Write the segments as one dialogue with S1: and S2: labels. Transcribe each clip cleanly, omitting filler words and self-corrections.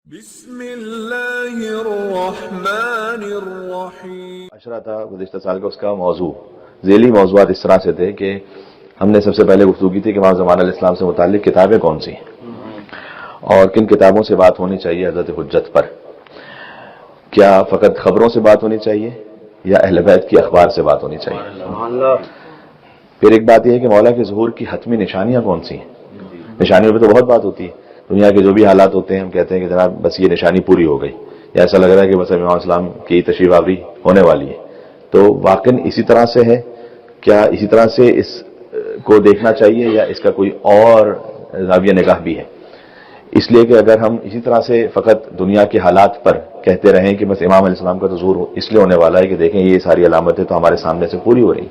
S1: بسم اللہ الرحمن الرحیم۔
S2: عشرہ تھا گزشتہ سال کا، اس کا موضوع ذیلی موضوعات اس طرح سے تھے کہ ہم نے سب سے پہلے گفتگو کی تھی کہ امام زمان علیہ السلام سے متعلق کتابیں کون سی ہیں اور کن کتابوں سے بات ہونی چاہیے حضرت حجت پر۔ کیا فقط خبروں سے بات ہونی چاہیے یا اہل بیت کی اخبار سے بات ہونی چاہیے؟ پھر ایک بات یہ ہے کہ مولا کے ظہور کی حتمی نشانیاں کون سی ہیں؟ نشانیوں پہ تو بہت بات ہوتی ہے، دنیا کے جو بھی حالات ہوتے ہیں ہم کہتے ہیں کہ جناب بس یہ نشانی پوری ہو گئی، یا ایسا لگ رہا ہے کہ بس امام اسلام کی تشریف آوری ہونے والی ہے۔ تو واقعی اسی طرح سے ہے؟ کیا اسی طرح سے اس کو دیکھنا چاہیے یا اس کا کوئی اور زاویہ نگاہ بھی ہے؟ اس لیے کہ اگر ہم اسی طرح سے فقط دنیا کے حالات پر کہتے رہیں کہ بس امام علیہ السلام کا تو ظہور اس لیے ہونے والا ہے کہ دیکھیں یہ ساری علامتیں تو ہمارے سامنے سے پوری ہو رہی،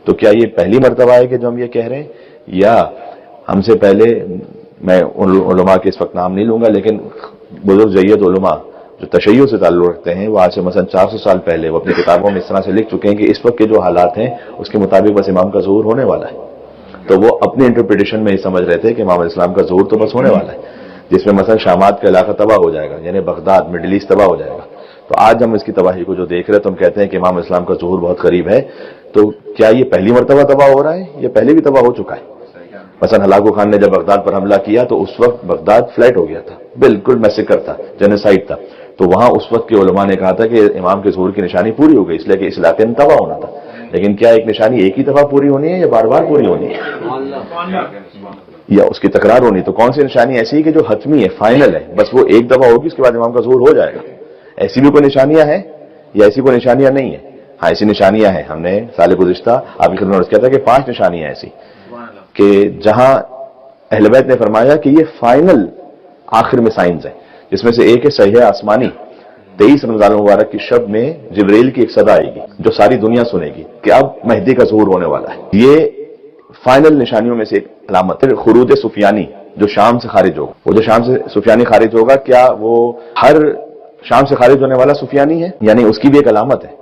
S2: تو کیا یہ پہلی مرتبہ ہے کہ جو ہم یہ کہہ رہے ہیں، یا ہم سے پہلے، میں ان علماء کے اس وقت نام نہیں لوں گا، لیکن بزرگ جید علماء جو تشیع سے تعلق رکھتے ہیں وہ آج سے مثلا 400 سال پہلے وہ اپنی کتابوں میں اس طرح سے لکھ چکے ہیں کہ اس وقت کے جو حالات ہیں اس کے مطابق بس امام کا ظہور ہونے والا ہے، تو وہ اپنی انٹرپریٹیشن میں ہی سمجھ رہے تھے کہ امام علیہ السلام کا ظہور تو بس ہونے والا ہے، جس میں مثلا شامات کا علاقہ تباہ ہو جائے گا، یعنی بغداد مڈل ایسٹ تباہ ہو جائے گا۔ تو آج ہم اس کی تباہی کو جو دیکھ رہے ہیں تو ہم کہتے ہیں کہ امام اسلام کا ظہور بہت قریب ہے، تو کیا یہ پہلی مرتبہ تباہ ہو رہا ہے یا پہلے بھی تباہ ہو چکا ہے؟ مثلا ہلاکو خان نے جب بغداد پر حملہ کیا تو اس وقت بغداد فلیٹ ہو گیا تھا، بالکل میسیکر تھا، جینوسائیڈ تھا، تو وہاں اس وقت کے علماء نے کہا تھا کہ امام کے ظہور کی نشانی پوری ہو گئی، اس لیے کہ اس علاقے میں تباہ ہونا تھا۔ لیکن کیا ایک نشانی ایک ہی دفعہ پوری ہونی ہے یا بار بار پوری ہونی ہے یا اس کی تکرار ہونی؟ تو کون سی نشانی ایسی ہے کہ جو حتمی ہے، فائنل ہے، بس وہ ایک دفعہ ہوگی اس کے بعد امام کا ظہور ہو جائے گا؟ ایسی بھی کوئی نشانیاں ہیں یا ایسی کوئی نشانیاں نہیں ہیں؟ ہاں ایسی نشانیاں ہیں، ہم نے سال گزشتہ آپ کی خدمت میں عرض کیا تھا کہ 5 نشانیاں ایسی کہ جہاں اہل بیت نے فرمایا کہ یہ فائنل آخر میں سائنز ہے، جس میں سے ایک ہے صحیح آسمانی، 23 رمضان المبارک کی شب میں جبریل کی ایک صدا آئے گی جو ساری دنیا سنے گی کہ اب مہدی کا ظہور ہونے والا ہے۔ یہ فائنل نشانیوں میں سے ایک علامت ہے۔ خروج سفیانی جو شام سے خارج ہوگا، وہ جو شام سے سفیانی خارج ہوگا، کیا وہ ہر شام سے خارج ہونے والا سفیانی ہے؟ یعنی اس کی بھی ایک علامت ہے۔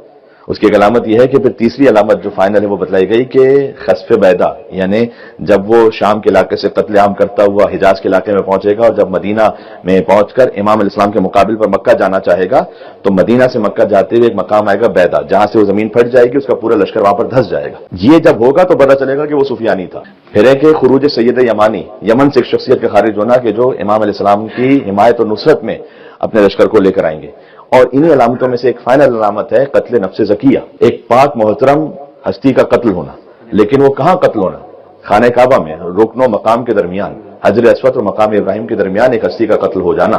S2: اس کی ایک علامت یہ ہے کہ پھر تیسری علامت جو فائنل ہے وہ بتلائی گئی کہ خسف بیدا، یعنی جب وہ شام کے علاقے سے قتل عام کرتا ہوا حجاز کے علاقے میں پہنچے گا اور جب مدینہ میں پہنچ کر امام علیہ السلام کے مقابل پر مکہ جانا چاہے گا تو مدینہ سے مکہ جاتے ہوئے ایک مقام آئے گا بیدا، جہاں سے وہ زمین پھٹ جائے گی، اس کا پورا لشکر وہاں پر دھس جائے گا۔ یہ جب ہوگا تو پتہ چلے گا کہ وہ سفیانی تھا۔ پھر ہے کہ خروج سید یمانی، یمن سے ایک شخصیت کے خارج ہونا کہ جو امام علیہ السلام کی حمایت و نصرت میں اپنے لشکر کو لے کر آئیں گے۔ اور انہی علامتوں میں سے ایک فائنل علامت ہے قتل نفس زکیہ، ایک پاک محترم ہستی کا قتل ہونا، لیکن وہ کہاں قتل ہونا؟ خانہ کعبہ میں، رکن و مقام کے درمیان، حجر اسود اور مقام ابراہیم کے درمیان ایک ہستی کا قتل ہو جانا،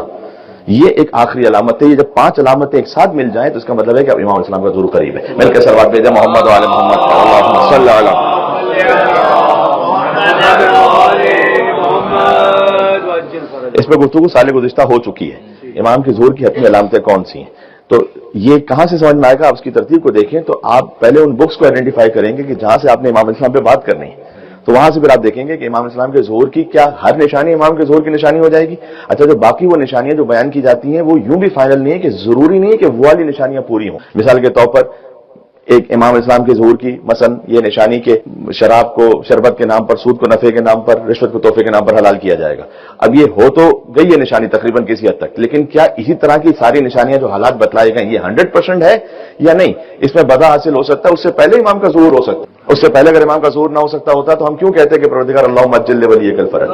S2: یہ ایک آخری علامت ہے۔ یہ جب 5 علامتیں ایک ساتھ مل جائیں تو اس کا مطلب ہے کہ اب امام اسلام کا ظہور قریب ہے۔ مل کے صلوات بھیجیں محمد و آل محمد، اللہم صلی علی۔ اس پر گفتگو سال گزشتہ ہو چکی ہے، امام کے ظہور کی حتمی علامتیں کون سی ہیں۔ تو یہ کہاں سے سمجھ میں آئے گا؟ آپ اس کی ترتیب کو دیکھیں تو آپ پہلے ان بکس کو آئیڈینٹیفائی کریں گے کہ جہاں سے آپ نے امام اسلام پہ بات کرنی ہے، تو وہاں سے پھر آپ دیکھیں گے کہ امام اسلام کے ظہور کی کیا ہر نشانی امام کے ظہور کی نشانی ہو جائے گی؟ اچھا، جو باقی وہ نشانیاں جو بیان کی جاتی ہیں وہ یوں بھی فائنل نہیں ہے کہ ضروری نہیں ہے کہ وہ والی نشانیاں پوری ہوں۔ مثال کے طور پر ایک امام اسلام کے ظہور کی مثلا یہ نشانی کہ شراب کو شربت کے نام پر، سود کو نفع کے نام پر، رشوت کو تحفے کے نام پر حلال کیا جائے گا۔ اب یہ ہو تو گئی ہے نشانی تقریباً کسی حد تک، لیکن کیا اسی طرح کی ساری نشانیاں جو حالات بتلائے گئے یہ 100% ہے یا نہیں؟ اس میں بدا حاصل ہو سکتا ہے، اس سے پہلے امام کا ظہور ہو سکتا ہے۔ اس سے پہلے اگر امام کا ظہور نہ ہو سکتا ہوتا تو ہم کیوں کہتے ہیں کہ پروردگار اللہم عجل لولیک الفرج؟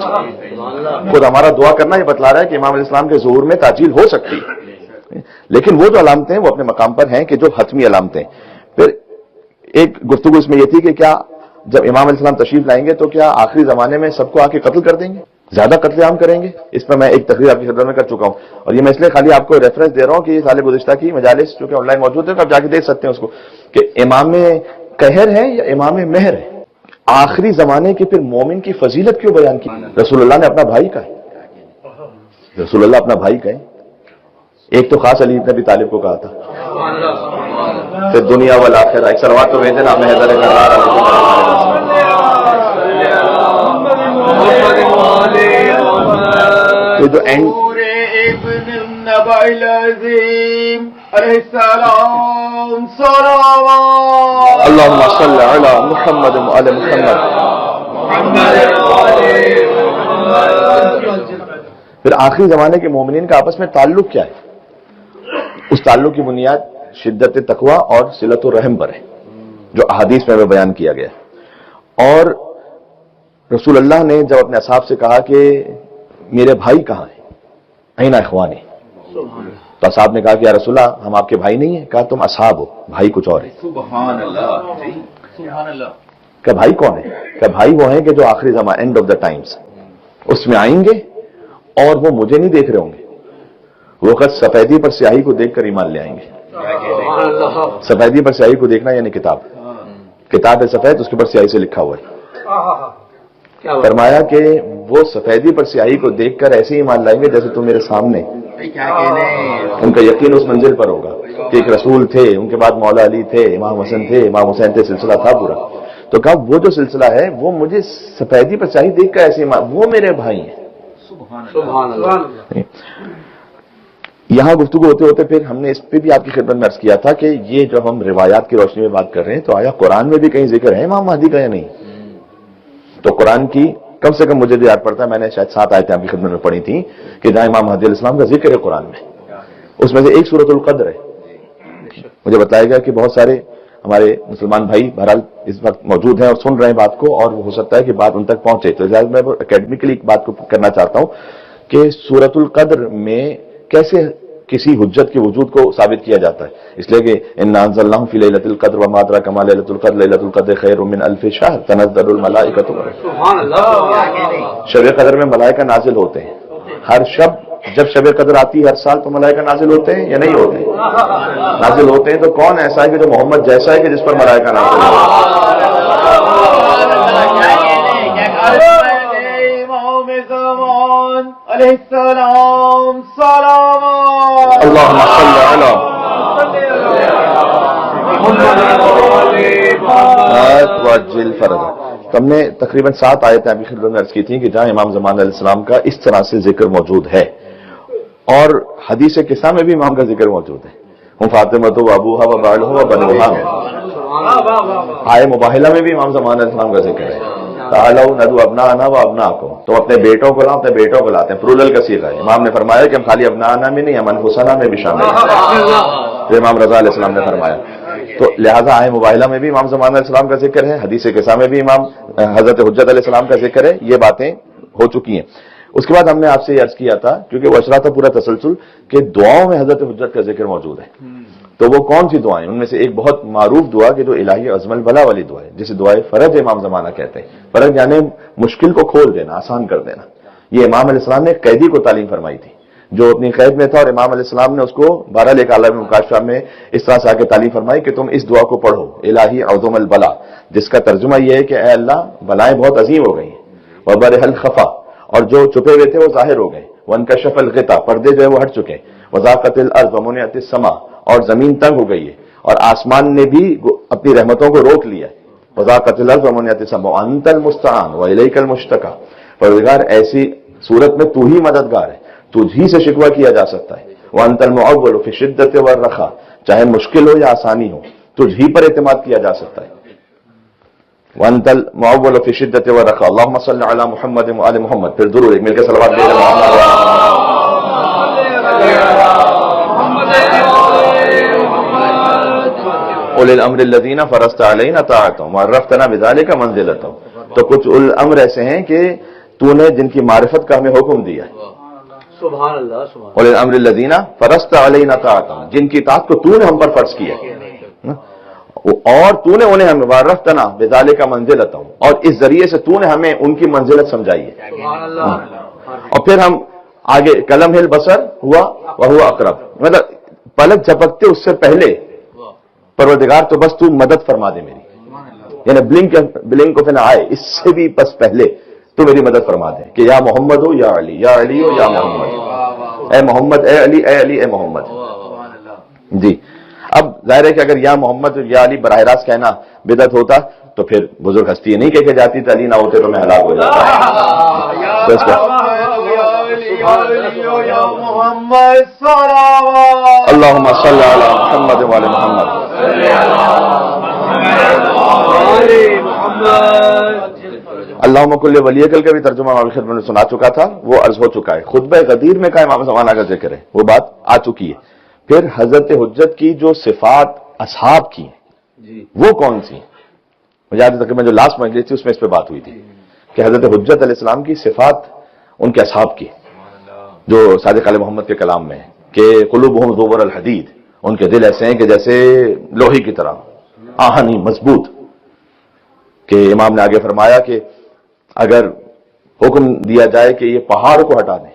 S2: خود ہمارا دعا کرنا یہ بتلا رہا ہے کہ امام علیہ السلام کے ظہور میں تعجیل ہو سکتی ہے، لیکن وہ جو علامتیں ہیں وہ اپنے مقام پر ہیں کہ جو حتمی علامتیں۔ پھر ایک گفتگو اس میں یہ تھی کہ کیا جب امام علیہ السلام تشریف لائیں گے تو کیا آخری زمانے میں سب کو آ کے قتل کر دیں گے، زیادہ قتل عام کریں گے؟ اس پر میں ایک تقریر آپ کی خدمت میں کر چکا ہوں، اور یہ میں اس لیے خالی آپ کو ریفرنس دے رہا ہوں کہ یہ سال گزشتہ کی مجالس جو کہ آن لائن موجود ہے، آپ جا کے دیکھ سکتے ہیں اس کو، کہ امام قہر ہے یا امام مہر ہے۔ آخری زمانے کے پھر مومن کی فضیلت کیوں بیان کی؟ رسول اللہ نے اپنا بھائی کہا ہے، رسول اللہ اپنا بھائی کہیں، ایک تو خاص علی ابن ابی طالب کو کہا تھا، پھر دنیا والآخرہ، ایک سلوات تو بھیجے نا محضر کرار۔ تو جو اینڈ
S1: علیہ السلام صلوات
S2: اللہم صلی علی محمد و آل محمد۔ پھر آخری زمانے کے مومنین کا آپس میں تعلق کیا ہے؟ اس تعلق کی بنیاد شدت تقوی اور صلت الرحم پر ہے، جو احادیث میں بیان کیا گیا. اور رسول اللہ نے جب اپنے اصحاب سے کہا کہ میرے بھائی کہاں ہیں، این اخوانی، تو اصحاب نے کہا کہ یا رسول اللہ ہم آپ کے بھائی نہیں ہیں. کہا تم اصحاب ہو، بھائی کچھ اور ہے.
S1: سبحان اللہ، سبحان اللہ.
S2: کہ بھائی کون ہے؟ کہ بھائی وہ ہیں کہ جو آخری زمانہ اینڈ آف دا ٹائمز اس میں آئیں گے اور وہ مجھے نہیں دیکھ رہے ہوں گے، وہ خود سفیدی پر سیاہی کو دیکھ کر ایمان لے آئیں گے. سفیدی پر سیاہی کو دیکھنا یعنی کتاب ہے سفید، اس کے اوپر سیاہی سے لکھا ہوا ہے. فرمایا کہ وہ سفیدی پر سیاہی کو دیکھ کر ایسے ایمان لائیں گے جیسے تم میرے سامنے. ان کا یقین اس منزل پر ہوگا کہ ایک رسول تھے، ان کے بعد مولا علی تھے، امام حسن تھے، امام حسین تھے، سلسلہ تھا پورا. تو کہا وہ جو سلسلہ ہے وہ مجھے سفیدی پر سیاہی دیکھ کر ایسے ایمان، وہ میرے بھائی ہیں.
S1: سبحان اللہ.
S2: یہاں گفتگو ہوتے ہوتے پھر ہم نے اس پہ بھی آپ کی خدمت میں عرض کیا تھا کہ یہ جو ہم روایات کی روشنی میں بات کر رہے ہیں تو آیا قرآن میں بھی کہیں ذکر ہے امام مہدی کا یا نہیں؟ تو قرآن کی کم سے کم مجھے جو یاد پڑتا ہے، میں نے شاید 7 آیتیں آپ کی خدمت میں پڑھی تھیں کہ جہاں امام مہدی علیہ السلام کا ذکر ہے قرآن میں، اس میں سے ایک سورۃ القدر ہے. مجھے بتایا گیا کہ بہت سارے ہمارے مسلمان بھائی بہرحال اس وقت موجود ہیں اور سن رہے ہیں بات کو، اور ہو سکتا ہے کہ بات ان تک پہنچے. تو میں اکیڈمیکلی ایک بات کو کرنا چاہتا ہوں کہ سورۃ القدر میں کیسے کسی حجت کے وجود کو ثابت کیا جاتا ہے. اس لیے کہ انا انزلناہ فی لیلۃ القدر وما ادراک ما لیلۃ القدر لیلۃ القدر خیر من الف شہر تنزل الملائکۃ.
S1: سبحان اللہ.
S2: شب قدر میں ملائکہ نازل ہوتے ہیں ہر شب. جب شب قدر آتی ہے ہر سال تو ملائکہ نازل ہوتے ہیں یا نہیں ہوتے ہیں؟ نازل ہوتے ہیں. تو کون ایسا ہے کہ جو محمد جیسا ہے کہ جس پر ملائکہ نازل ہوتے ہیں؟ علیہ السلام صلوات اللہم صلی علی وجل فرض. تو ہم نے تقریباً 7 آیتیں ابھی خدمت میں عرض کی تھیں کہ جہاں امام زمان علیہ السلام کا اس طرح سے ذکر موجود ہے، اور حدیث قصہ میں بھی امام کا ذکر موجود ہے. ہم فاطمہ و ابوہا و بعلہا و بنوہا میں آئے مباہلہ میں بھی امام زمان علیہ السلام کا ذکر ہے. تعالوا ندعو ابناءنا و ابناءکم، تم اپنے بیٹوں کو لاؤ، اپنے بیٹوں کو لاتے ہیں. پلورل کا صیغہ ہے. امام نے فرمایا کہ ہم خالی ابناءنا میں نہیں، ہم انفسنا میں بھی شامل ہیں. تو امام رضا علیہ السلام نے فرمایا. تو لہذا آئے مباہلہ میں بھی امام زمان علیہ السلام کا ذکر ہے، حدیث قصہ میں بھی امام حضرت حجت علیہ السلام کا ذکر ہے. یہ باتیں ہو چکی ہیں. اس کے بعد ہم نے آپ سے یہ عرض کیا تھا، کیونکہ وہ اشرا تھا پورا تسلسل، کہ دعاؤں میں حضرت حجت کا ذکر موجود ہے. تو وہ کون سی دعائیں؟ ان میں سے ایک بہت معروف دعا کہ جو الہی عزم البلا والی دعا ہے، جسے دعائے فرج امام زمانہ کہتے ہیں. فرج یعنی مشکل کو کھول دینا، آسان کر دینا. یہ امام علیہ السلام نے قیدی کو تعلیم فرمائی تھی جو اپنی قید میں تھا، اور امام علیہ السلام نے اس کو 12 ایک عالم مکاشفہ میں اس طرح سے آ کے تعلیم فرمائی کہ تم اس دعا کو پڑھو، الہی عظم البلا، جس کا ترجمہ یہ ہے کہ اے اللہ بلائیں بہت عظیم ہو گئی ہیں، وبرح الخفا، اور جو چھپے ہوئے تھے وہ ظاہر ہو گئے، وانکشف الغطا، پردے جو ہے وہ ہٹ چکے، وضاقت الارض ومنعت السماء، اور زمین تنگ ہو گئی ہے اور آسمان نے بھی اپنی رحمتوں کو روک لیا ہے. وضاقت الارض ومنعت السماء وانت المستعان والیک المشتکا. پروردگار ایسی صورت میں تو ہی مددگار ہے، تجھ ہی سے شکوہ کیا جا سکتا ہے. وانت المعول فی الشدۃ والرخاء، چاہے مشکل ہو یا آسانی ہو تجھ ہی پر اعتماد کیا جا سکتا ہے. وانت المعول فی الشدۃ والرخاء. اللهم صل علی محمد وآل محمد. پھر درود ایک مل کے صلوات بھیجیں محمد اولی الامر الذین فرضت علینا طاعتهم وعرفتنا بذلک منزلتهم. تو کچھ اول الامر ایسے ہیں کہ تو نے جن کی معرفت کا ہمیں حکم دیا ہے.
S1: سبحان اللہ. سبحان
S2: اولی الامر الذین فرضت علینا طاعتهم، جن کی اطاعت کو تو نے ہم پر فرض کیا اور تو نے انہیں ہمیں وعرفتنا بذلک منزلتهم، اور اس ذریعے سے تو نے ہمیں ان کی منزلت سمجھائی ہے.
S1: سبحان اللہ.
S2: اور پھر ہم آگے کلم ہل بصر ہوا وہو اقرب، مطلب پلک جھپکتے اس سے پہلے پروردگار تو بس تو مدد فرما دے میری، یعنی بلنک آف این آئی، اس سے بھی بس پہلے تو میری مدد فرما دے کہ یا محمد ہو یا علی، یا علی ہو یا محمد، اے محمد اے علی، اے علی اے محمد. جی اب ظاہر ہے کہ اگر یا محمد یا علی براہ راست کہنا بدعت ہوتا تو پھر بزرگ ہستی نہیں کہہ کے جاتی تھی، علی نہ ہوتے تو میں ہلاک ہو جاتا. اللہم صل علی محمد وعلی محمد. اللہم کل ولیکل کا بھی ترجمہ ہماری خدمت میں سنا چکا تھا، وہ عرض ہو چکا ہے. خطبہ غدیر میں کا امام زمانہ کا ذکر ہے، وہ بات آ چکی ہے. پھر حضرت حجت کی جو صفات اصحاب کی ہیں وہ کون سی؟ مجھے یاد ہے تقریباً جو لاسٹ مجلس تھی اس میں اس پہ بات ہوئی تھی کہ حضرت حجت علیہ السلام کی صفات ان کے اصحاب کی، جو صادق علیہ محمد کے کلام میں ہے کہ قلوبہم زبر الحدید، ان کے دل ایسے ہیں کہ جیسے لوہے کی طرح آہنی مضبوط. کہ امام نے آگے فرمایا کہ اگر حکم دیا جائے کہ یہ پہاڑ کو ہٹا دیں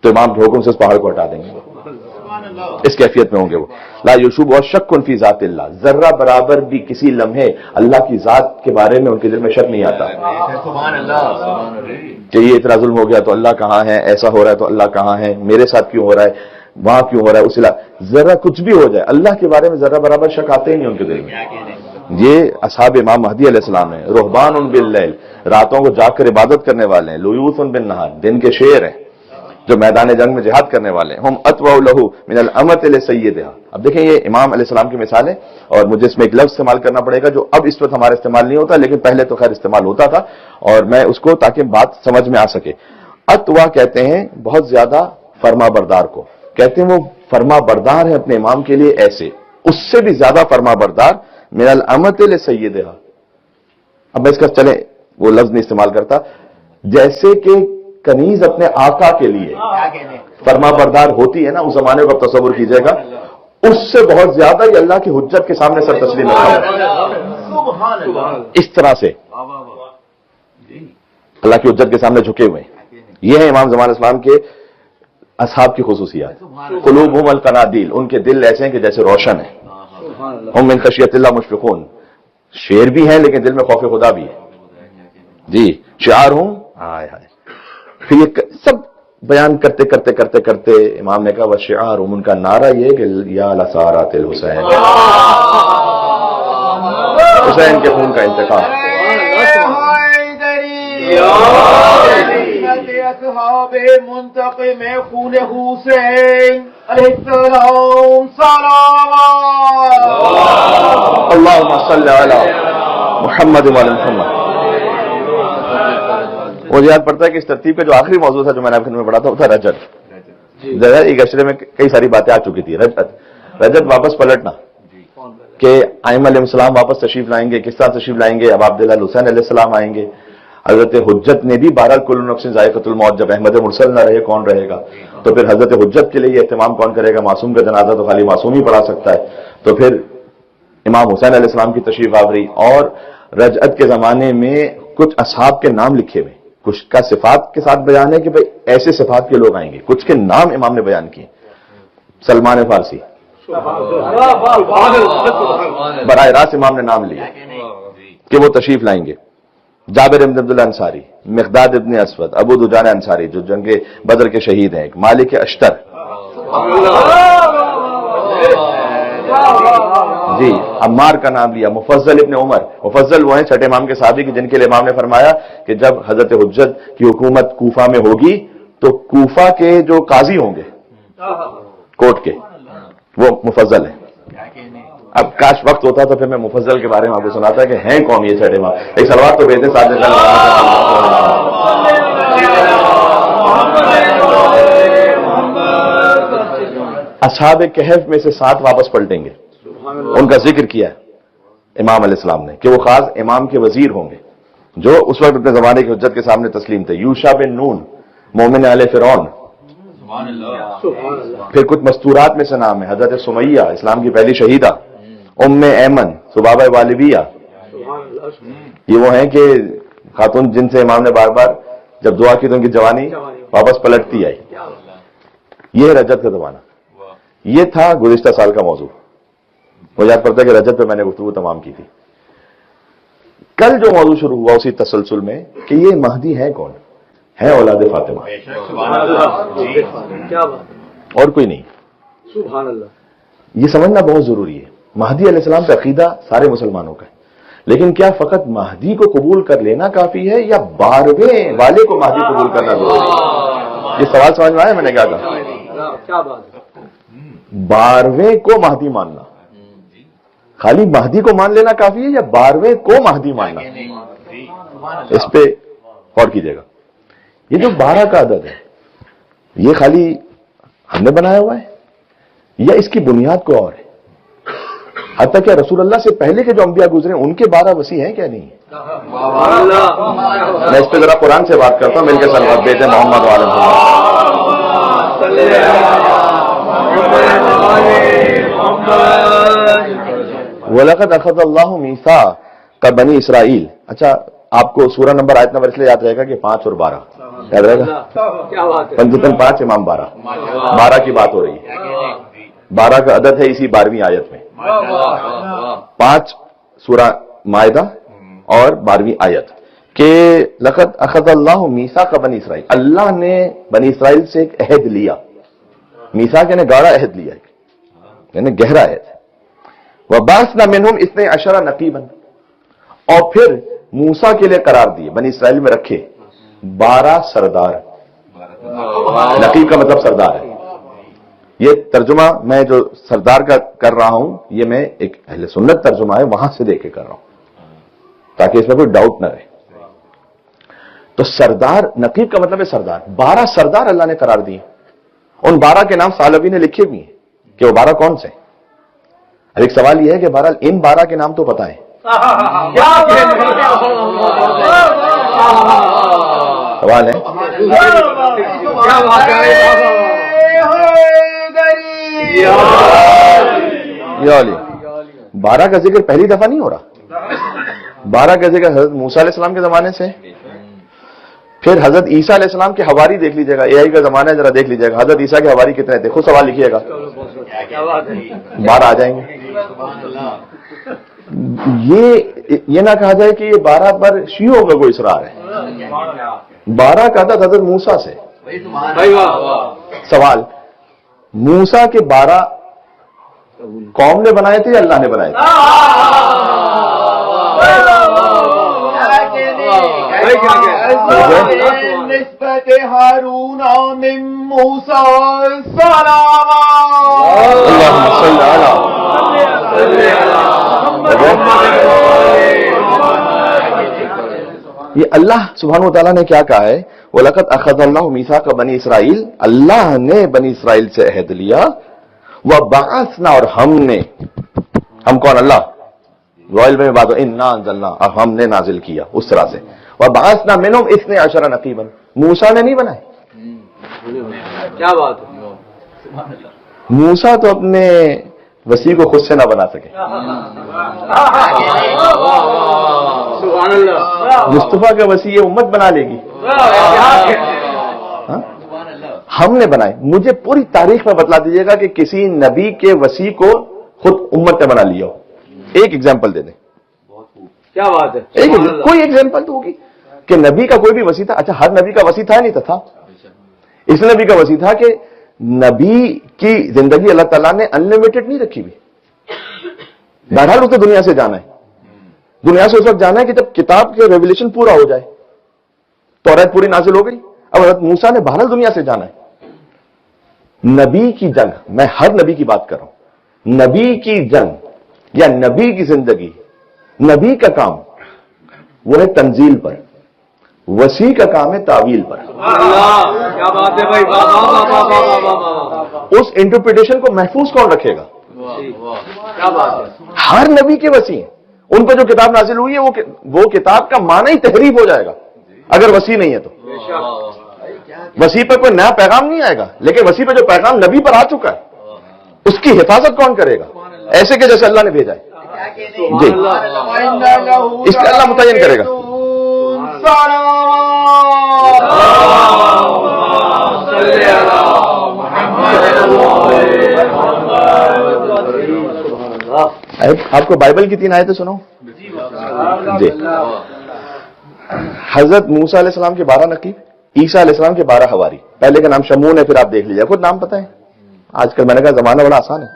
S2: تو امام کے حکم سے اس پہاڑ کو ہٹا دیں گے. اس کیفیت میں ہوں گے وہ. لا یشوب شک فی ذات اللہ، ذرہ برابر بھی کسی لمحے اللہ کی ذات کے بارے میں ان کے دل میں شک نہیں آتا کہ یہ اتنا ظلم ہو گیا تو اللہ کہاں ہے، ایسا ہو رہا ہے تو اللہ کہاں ہے، میرے ساتھ کیوں ہو رہا ہے، وہاں کیوں ہو رہا ہے. اس ذرا کچھ بھی ہو جائے اللہ کے بارے میں ذرہ برابر شک آتے ہی نہیں ان کے دل میں. یہ اصحاب امام مہدی علیہ السلام ہیں. رہبان باللیل، راتوں کو جاگ کر عبادت کرنے والے ہیں. لیوث بالنہار، دن کے شیر ہیں جو میدان جنگ میں جہاد کرنے والے ہیں. ہم اتبع لہ من الامۃ لسیدہا. اب دیکھیں یہ امام علیہ السلام کی مثال ہے، اور مجھے اس میں ایک لفظ استعمال کرنا پڑے گا جو اب اس وقت ہمارا استعمال نہیں ہوتا، لیکن پہلے تو خیر استعمال ہوتا تھا، اور میں اس کو تاکہ بات سمجھ میں آ سکے. اتوا کہتے ہیں بہت زیادہ فرما بردار کو، کہتے ہیں وہ فرما بردار ہے اپنے امام کے لیے ایسے، اس سے بھی زیادہ فرما بردار من الامۃ لسیدہا. اب میں اس کا چلیں وہ لفظ نہیں استعمال کرتا، جیسے کہ کنیز اپنے آقا کے لیے فرما بردار ہوتی ہے نا، اس زمانے کو آپ تصور کیجئے گا، اس سے بہت زیادہ یہ اللہ کی حجت کے سامنے سر تسلیم رکھا ہے. اس طرح سے اللہ کی حجت کے سامنے جھکے ہوئے ہیں. یہ ہے امام زمان اسلام کے اصحاب کی خصوصیات. قلوبہم القنادیل، ان کے دل ایسے ہیں کہ جیسے روشن ہیں. ہم من خشیت اللہ مشفقون، شیر بھی ہیں لیکن دل میں خوف خدا بھی ہے. جی شعار ہوں ہائے ہائے. پھر یہ سب بیان کرتے کرتے کرتے کرتے امام نے کہا وشعار ہوں، ان کا نعرہ یہ کہ یا لسارات الحسین، حسین کے خون کا انتقام.
S3: اصحاب منتقم خون حسین علیہ السلام صلوات.
S2: اللہم صلی علی محمد وعلی محمد. مجھے یاد پڑتا ہے کہ اس ترتیب کا جو آخری موضوع تھا جو میں نے آپ میں پڑھا تھا وہ تھا رجت. ایک اشرے میں کئی ساری باتیں آ چکی تھی. رجت واپس پلٹنا کہ ائمہ علیہ السلام واپس تشریف لائیں گے، کس طرح تشریف لائیں گے. اب عبداللہ حسین علیہ السلام آئیں گے. حضرت حجت نے بھی بہرحال کل نفس ذائقۃ الموت، جب احمد مرسل نہ رہے کون رہے گا؟ تو پھر حضرت حجت کے لیے یہ اہتمام کون کرے گا؟ معصوم کا جنازہ تو خالی معصوم ہی پڑھا سکتا ہے. تو پھر امام حسین علیہ السلام کی تشریف آوری، اور رجعت کے زمانے میں کچھ اصحاب کے نام لکھے ہوئے، کچھ کا صفات کے ساتھ بیان ہے کہ بھئی ایسے صفات کے لوگ آئیں گے، کچھ کے نام امام نے بیان کیے. سلمان فارسی براہ راست امام نے نام لیا کہ وہ تشریف لائیں گے. جابر ابن عبداللہ انصاری، مقداد ابن اسود، ابو دجانہ انصاری جو جنگ بدر کے شہید ہیں، مالک اشتر، جی عمار کا نام لیا. مفضل ابن عمر، مفضل وہ ہیں چھٹے امام کے صحابی جن کے لیے امام نے فرمایا کہ جب حضرت حجت کی حکومت کوفہ میں ہوگی تو کوفہ کے جو قاضی ہوں گے کورٹ کے وہ مفضل ہیں. اب کاش وقت ہوتا تو پھر میں مفضل کے بارے میں آپ کو سناتا کہ ہیں کون یہ چھٹے امام. ایک سلوات تو بھیجیں ساتھ. اصحاب کہف میں سے 7 واپس پلٹیں گے. ان کا ذکر کیا ہے امام علیہ السلام نے کہ وہ خاص امام کے وزیر ہوں گے جو اس وقت اپنے زمانے کی حجت کے سامنے تسلیم تھے. یوشع بن نون، مومن آل فرعون. پھر کچھ مستورات میں سے نام ہے حضرت سمیہ، اسلام کی پہلی شہیدہ. ام ایمن، سبابہ والبیہ، یہ وہ ہیں کہ خاتون جن سے امام نے بار بار جب دعا کی تو ان کی جوانی واپس پلٹتی آئی. یہ رجت کا زمانہ. یہ تھا گزشتہ سال کا موضوع. مجھے یاد پڑتا ہے کہ رجت پہ میں نے گفتگو تمام کی تھی. کل جو موضوع شروع ہوا اسی تسلسل میں کہ یہ مہدی ہے کون؟ ہے اولاد فاطمہ، اور کوئی نہیں.
S1: سبحان اللہ.
S2: یہ سمجھنا بہت ضروری ہے. مہدی علیہ السلام کا عقیدہ سارے مسلمانوں کا ہے، لیکن کیا فقط مہدی کو قبول کر لینا کافی ہے یا 12ویں والے کو مہدی قبول کرنا ضروری ہے؟ یہ سوال سمجھ میں آیا میں نے کیا کہا؟ 12ویں کو مہدی ماننا، خالی مہدی کو مان لینا کافی ہے یا 12ویں کو مہدی ماننا؟ اس پہ غور کیجیے گا. یہ جو 12 کا عدد ہے یہ خالی ہم نے بنایا ہوا ہے یا اس کی بنیاد کوئی اور ہے؟ حتیٰ کہ رسول اللہ سے پہلے کے جو انبیاء گزرے ان کے 12 وسیع ہیں کیا نہیں؟ میں اس پہ ذرا قرآن سے بات کرتا ہوں, مل کے صلوات بیٹے محمد والے وَلَقَدْ أَخَذَ اللَّهُ مِيثَاقَ بَنِي اسرائیل. اچھا آپ کو سورہ نمبر آیت نمبر اس لیے یاد رہے گا کہ 5 اور 12 یاد رہے گا. پنجتن 5 امام 12 کی بات ہو رہی ہے. 12 کا عدد ہے اسی 12ویں آیت میں. 5 سورہ مائدہ اور 12ویں آیت کہ لقد اخذ اللہ میثاق بنی اسرائیل, اللہ نے بنی اسرائیل سے ایک عہد لیا. میثاق یعنی گاڑا عہد لیا, یعنی گہرا عہد. وَبَعَثْنَا مِنْهُمْ 12 نقیبا, اور پھر موسیٰ کے لیے قرار دیے, بنی اسرائیل میں رکھے 12 سردار. نقیب کا مطلب سردار ہے. یہ ترجمہ میں جو سردار کا کر رہا ہوں یہ میں ایک اہل سنت ترجمہ ہے وہاں سے دیکھ کے کر رہا ہوں تاکہ اس میں کوئی ڈاؤٹ نہ رہے. تو سردار, نقیب کا مطلب ہے سردار. 12 سردار اللہ نے قرار دیے. ان 12 کے نام سالوی نے لکھے بھی ہیں کہ وہ 12 کون سے. اب ایک سوال یہ ہے کہ بہرحال ان 12 کے نام تو پتہ ہے, سوال ہے یا علی 12 کا ذکر پہلی دفعہ نہیں ہو رہا. 12 کا ذکر حضرت موسیٰ علیہ السلام کے زمانے سے, پھر حضرت عیسیٰ علیہ السلام کے حواری دیکھ لیجیے گا, AI کا زمانہ ہے ذرا دیکھ لیجیے گا حضرت عیسیٰ کے حواری کتنے تھے, خود سوال لکھیے گا 12 آ جائیں گے. یہ نہ کہا جائے کہ یہ 12 پر شیعوں کا کوئی اصرار ہے. 12 کا عدد حضرت موسیٰ سے. سوال, موسیٰ کے 12 قوم نے بنائے تھے یا اللہ نے بنائے تھے؟
S3: نسبت ہارون من موسیٰ
S2: اللہم صلی علی یہ اللہ سبحانہ وتعالیٰ نے کیا کہا ہے, وَلَقَدْ أَخَذَ اللَّهُ مِيثَاقَ بَنِي اسرائیل, اللہ نے بنی اسرائیل سے عہد لیا. وَبَعَثْنَا, اور ہم نے, ہم کون اللہ, رائل میں بات ہو اِنَّا أَنزَلْنَا, اور ہم نے نازل کیا اس طرح سے. وَبَعَثْنَا مِنْهُمْ 12 نقیبا, موسیٰ نے نہیں بنائے.
S1: کیا بات ہے,
S2: موسیٰ تو اپنے وسیع کو خود سے نہ بنا سکے. مصطفیٰ کا وسیع امت بنا لے گی. ہم نے بنائے. مجھے پوری تاریخ میں بتلا دیجیے گا کہ کسی نبی کے وسیع کو خود امت نے بنا لیا ہو. ایک ایگزامپل دے دیں.
S1: کیا بات ہے,
S2: کوئی ایگزامپل تو ہوگی کہ نبی کا کوئی بھی وسیع تھا. اچھا ہر نبی کا وسیع تھا نہیں تھا, اس نبی کا وسیع تھا کہ نبی کی زندگی اللہ تعالیٰ نے انلمیٹڈ نہیں رکھی ہوئی. بہرحال اسے دنیا سے جانا ہے, دنیا سے اس وقت جانا ہے کہ جب کتاب کے ریویلیشن پورا ہو جائے. توریت پوری نازل ہو گئی, اب حضرت موسیٰ نے بہرحال دنیا سے جانا ہے. نبی کی جنگ, میں ہر نبی کی بات کر رہا ہوں, نبی کی جنگ یا نبی کی زندگی, نبی کا کام وہ ہے تنزیل پر, وسیع کا کام ہے تعویل پر.
S1: کیا بات ہے بھائی,
S2: اس انٹرپریٹیشن کو محفوظ کون رکھے گا؟
S1: کیا بات ہے.
S2: ہر نبی کے وسیع, ان پر جو کتاب نازل ہوئی ہے وہ کتاب کا معنی ہی تحریف ہو جائے گا اگر وسیع نہیں ہے تو. وسیع پہ کوئی نیا پیغام نہیں آئے گا, لیکن وسیع پہ جو پیغام نبی پر آ چکا ہے اس کی حفاظت کون کرے گا؟ ایسے کہ جیسے اللہ نے بھیجا ہے. جی, اس کا اللہ متعین کرے گا. آپ کو بائبل کی 3 آیتیں سناؤں. جی, حضرت موسیٰ علیہ السلام کے 12 نقیب, عیسیٰ علیہ السلام کے 12 حواری. پہلے کا نام شمون ہے, پھر آپ دیکھ لیجیے, خود نام پتہ ہے. آج کل میں نے کہا زمانہ بڑا آسان ہے.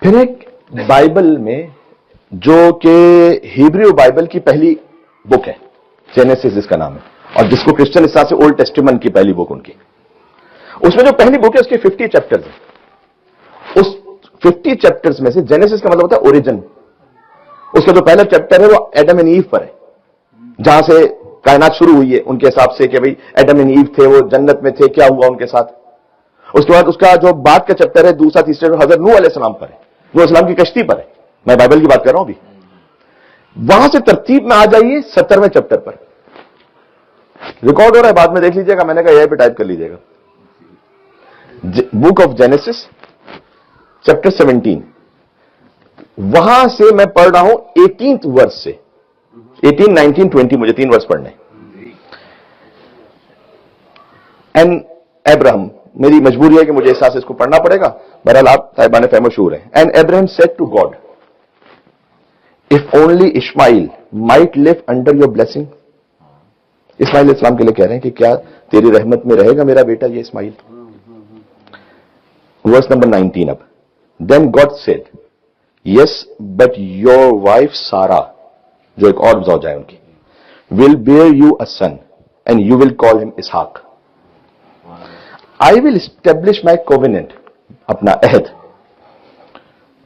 S2: پھر ایک بائبل میں جو کہ ہیبریو بائبل کی پہلی بک ہے, جینیسس جس کا نام ہے, اور جس کو کرسچن اس طرح سے اولڈ ٹیسٹیمنٹ کی پہلی بک ان کی, اس میں جو پہلی بک ہے اس کے 50 چیپٹرز ہیں. اس 50 چیپٹرز میں سے جینیسس کا مطلب ہوتا ہے اوریجن, اس کا جو پہلا چیپٹر ہے وہ ایڈم اینڈ ایو پر ہے، جہاں سے کائنات شروع ہوئی ہے ان کے حساب سے کہ بھئی ایڈم اینڈ ایو تھے، وہ جنت میں تھے، کیا ہوا ان کے ساتھ. اس کے بعد اس کا جو بعد کا چیپٹر ہے دوسرا تیسرا حضرت نوح علیہ السلام پر ہے، نوح علیہ السلام کی کشتی پر ہے. میں بائبل کی بات کر رہا ہوں ابھی. وہاں سے ترتیب میں آ جائیے 70ویں چیپٹر پر. ریکارڈ ہو رہا ہے، بعد میں دیکھ لیجیے گا، میں نے کہا اے آئی پہ ٹائپ کر لیجیے گا. بک آف جینیسس چیپٹر 17، وہاں سے میں پڑھ رہا ہوں 18th ورس سے. 18, 19, 20 مجھے 3 ورس پڑھنے. اینڈ ابراہم، میری مجبوری ہے کہ مجھے احساس اس کو پڑھنا پڑے گا، بہرحال آپ صاحبان فہم و شعور ہیں. And Abraham said to God if only Ismail might live under your blessing. Ismail علیہ السلام کے لیے کہہ رہے ہیں کہ کیا تیری رحمت میں رہے گا میرا بیٹا یہ اسماعیل. ورس نمبر 19 اب. Then God said yes but your wife Sarah, جو ایک اور زوجہ ہے ان کی، will bear you a son and you will call him Ishaq. I will establish my covenant, اپنا عہد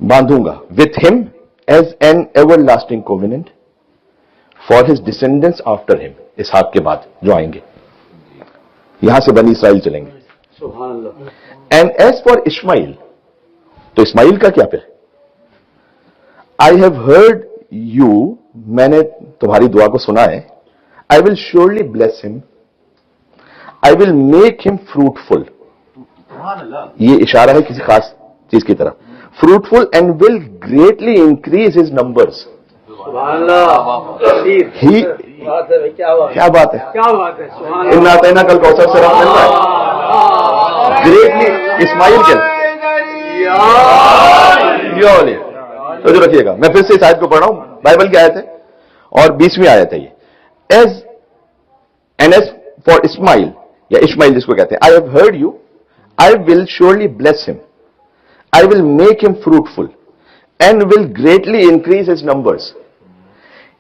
S2: باندھوں گا، with him as an everlasting covenant for his descendants after him, Ishaq کے بعد جو آئیں گے، یہاں سے بنی اسرائیل چلیں گے.
S1: سبحان اللہ.
S2: اینڈ ایز فار اسماعیل، تو اسماعیل کا کیا پھر؟ آئی ہیو ہرڈ یو، میں نے تمہاری دعا کو سنا ہے. آئی will surely bless him, I will make him fruitful. یہ اشارہ ہے کسی خاص چیز کی طرف. Fruitful and will greatly increase his numbers.
S1: سبحان اللہ.
S2: ہی کیا بات ہے،
S1: کیا بات ہے. سبحان
S2: ان
S1: اللہ.
S2: ناتینا کل کوثر سے رحمت اللہ ہے. گریٹلی اسماعیل کے تو جو رکھیے گا. میں پھر سے اس آیت کو پڑھ رہا ہوں، بائبل کی آیت ہے اور 20ویں آیت ہے یہ. As and as for Ismail, یا اسماعیل جس کو کہتے ہیں، I have heard you, I will surely bless him, I will make him fruitful and will greatly increase his numbers.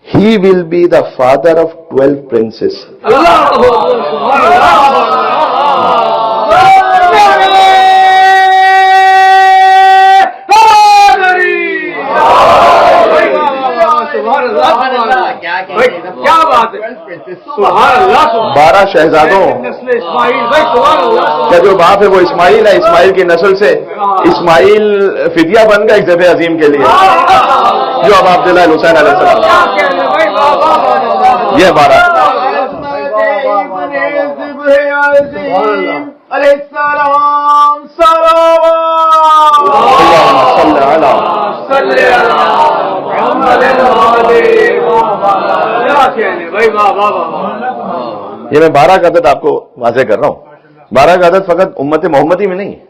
S2: He will be the father of 12 princes.
S1: کیا بات ہے. سبحان اللہ.
S2: 12 شہزادوں
S1: نسل اسماعیل بھائی. سبحان اللہ.
S2: کا جو باپ ہے وہ اسماعیل ہے. اسماعیل کی نسل سے اسماعیل فدیہ بن گیا ایک ذبح عظیم کے لیے، جو اب عبداللہ حسین علیہ السلام. یہ 12
S3: علیہ السلام.
S2: یہ میں 12 کا عدد آپ کو واضح کر رہا ہوں. 12 کا عدد فقط امت محمدی میں نہیں ہے.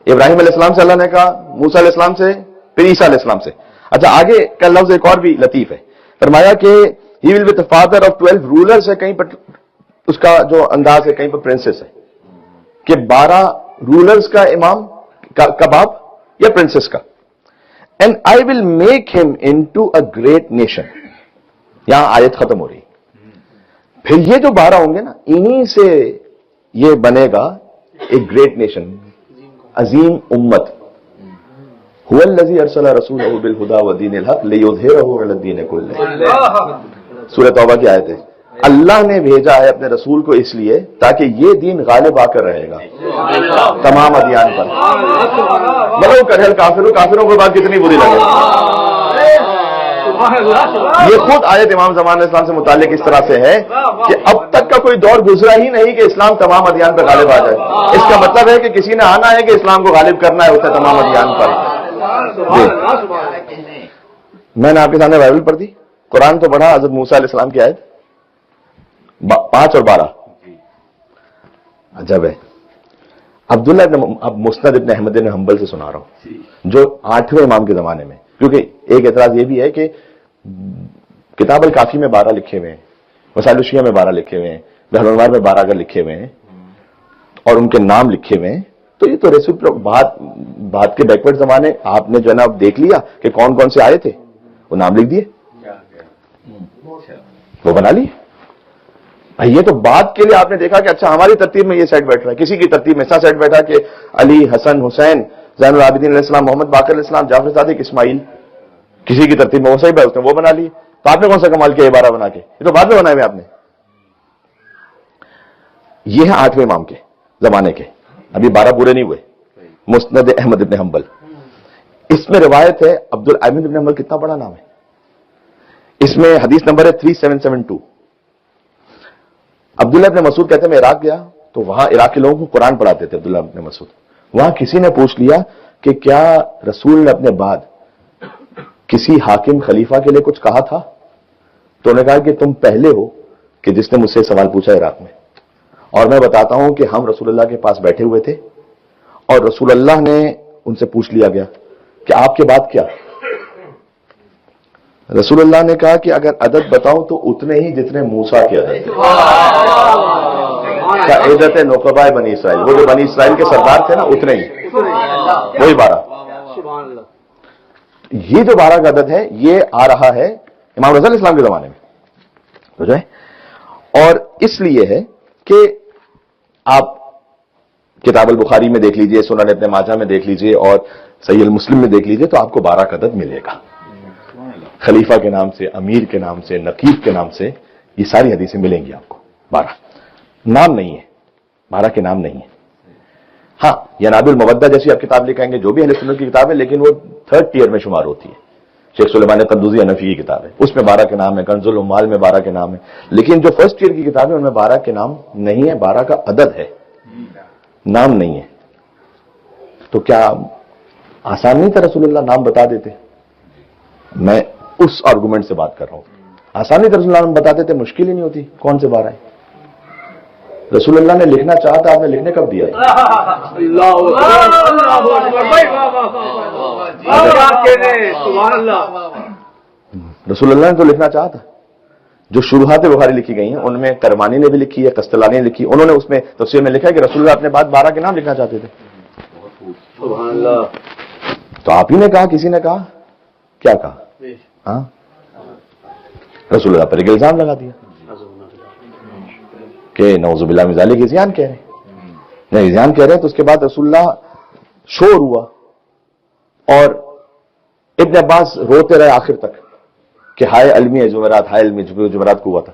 S2: ابراہیم علیہ السلام سے اللہ نے کہا، موسیٰ علیہ السلام سے، پھر عیسیٰ علیہ السلام سے. اچھا آگے کا لفظ ایک اور بھی لطیف ہے. فرمایا کہ he will be the father of 12 rulers ہے، کہیں پر اس کا جو انداز ہے کہیں پر پرنسس ہے، کہ 12 رولرز کا امام کا باپ یا پرنسس کا. اینڈ آئی ول میک ہم انٹو اے گریٹ نیشن. یہاں آیت ختم ہو رہی. پھر یہ جو 12 ہوں گے نا، انہی سے یہ بنے گا ایک گریٹ نیشن، عظیم امت. هو الذی ارسل رسولہ بالہدی ودین الحق لیظہرہ علی الدین کلہ. سورہ توبہ کی آیت ہے. اللہ نے بھیجا ہے اپنے رسول کو اس لیے تاکہ یہ دین غالب آ کر رہے گا تمام ادیان پر. ملو کرہل کافروں، کافروں کو بات کتنی بری لگے. یہ خود آیت امام زمان علیہ السلام سے متعلق اس طرح سے ہے کہ اب تک کا کوئی دور گزرا ہی نہیں کہ اسلام تمام ادیان پر غالب آ جائے. اس کا مطلب ہے کہ کسی نے آنا ہے کہ اسلام کو غالب کرنا ہے اسے تمام ادیان پر. میں نے آپ کے سامنے بائبل پڑھ دی، قرآن تو پڑھا، حضرت موسیٰ علیہ السلام کی آیت 5 اور 12. عجب ہے. عبداللہ اب مسند ابن احمد بن حنبل سے سنا رہا ہوں، جو 8ویں امام کے زمانے میں. کیونکہ ایک اعتراض یہ بھی ہے کہ کتاب الکافی میں 12 لکھے ہوئے ہیں، وسائل الشیعہ میں 12 لکھے ہوئے ہیں، بحر الانوار میں 12 اگر لکھے ہوئے ہیں اور ان کے نام لکھے ہوئے ہیں، تو یہ تو ریسیپٹ بات کے بیکورڈ زمانے آپ نے جو ہے نا دیکھ لیا کہ کون کون سے آئے تھے، وہ نام لکھ دیے، وہ بنا لیے. یہ تو بات کے لیے آپ نے دیکھا کہ اچھا ہماری ترتیب میں یہ سیٹ بیٹھ رہا ہے، کسی کی ترتیب میں ایسا سیٹ بیٹھا کہ علی، حسن، حسین، زین العابدین علیہ السلام، محمد باقر علیہ السلام، جعفر صادق، اسماعیل. کسی کی ترتیب میں وہ صحیح ہے، اس نے وہ بنا لی، تو آپ نے کون سا کمال کیا 12 بنا کے؟ یہ تو بعد میں بنائے ہوئے آپ نے. یہ ہے 8ویں امام کے زمانے کے، ابھی 12 پورے نہیں ہوئے. مسند احمد ابن حنبل، اس میں روایت ہے. احمد ابن حنبل کتنا بڑا نام ہے. اس میں حدیث نمبر ہے 3772. عبداللہ ابن مسعود کہتے ہیں میں عراق گیا تو وہاں عراق کے لوگوں کو قرآن پڑھاتے تھے عبداللہ ابن مسعود. وہاں کسی نے پوچھ لیا کہ کیا رسول نے اپنے بعد کسی حاکم خلیفہ کے لیے کچھ کہا تھا؟ تو انہوں نے کہا کہ تم پہلے ہو کہ جس نے مجھ سے سوال پوچھا عراق میں. اور میں بتاتا ہوں کہ ہم رسول اللہ کے پاس بیٹھے ہوئے تھے اور رسول اللہ نے ان سے پوچھ لیا گیا کہ آپ کے بعد کیا؟ رسول اللہ نے کہا کہ اگر عدد بتاؤں تو اتنے ہی جتنے موسیٰ کے عدد کا عدت نقباء بنی اسرائیل، وہ جو بنی اسرائیل کے سردار تھے نا اتنے ہی، وہی 12. یہ جو 12 کا عدد ہے یہ آ رہا ہے امام رضا علیہ السلام کے زمانے میں تو جو ہے. اور اس لیے ہے کہ آپ کتاب البخاری میں دیکھ لیجئے، سنن ابن ماجہ میں دیکھ لیجئے اور صحیح المسلم میں دیکھ لیجئے تو آپ کو 12 کا عدد ملے گا. خلیفہ کے نام سے، امیر کے نام سے، نقیب کے نام سے یہ ساری حدیثیں ملیں گی آپ کو. 12 نام نہیں ہے، 12 کے نام نہیں ہے. ہاں یناب المودہ جیسی آپ کتاب لکھیں گے جو بھی اہل سنت کی کتاب ہے لیکن وہ 3rd ٹیئر میں شمار ہوتی ہے. شیخ سلیمان قندوزی حنفی کی کتاب ہے اس میں 12 کے نام ہے. کنز العمال میں 12 کے نام ہے. لیکن جو 1st ٹیئر کی کتاب ہے ان میں 12 کے نام نہیں ہے، 12 کا عدد ہے، نام نہیں ہے. تو کیا آسان نہیں تھا رسول اللہ نام بتا دیتے؟ میں اس آرگومنٹ سے بات کر رہا ہوں. آسان نہیں تھا رسول اللہ نام بتاتے تھے، مشکل ہی نہیں ہوتی. کون سے 12 ہیں؟ رسول اللہ نے لکھنا چاہا تھا، آپ نے لکھنے کب دیا تھا؟ رسول اللہ نے تو لکھنا چاہا تھا. جو شروحات بخاری لکھی گئی ہیں ان میں کرمانی نے بھی لکھی ہے، قسطلانی نے لکھی، انہوں نے اس میں تفسیر میں لکھا ہے کہ رسول اللہ اپنے بعد 12 کے نام لکھنا چاہتے تھے. تو آپ ہی نے کہا، کسی نے کہا، کیا کہا؟ ہاں رسول اللہ پر ایک الزام لگا دیا کہ نعوذ باللہ من ذالک عصیان کہہ رہے ہیں. نہیں عصیان کہہ رہے ہیں تو اس کے بعد رسول اللہ شور ہوا اور ابن عباس روتے رہے آخر تک کہ ہائے علمی جمعرات، ہائے علمی جمعرات کو ہوا تھا.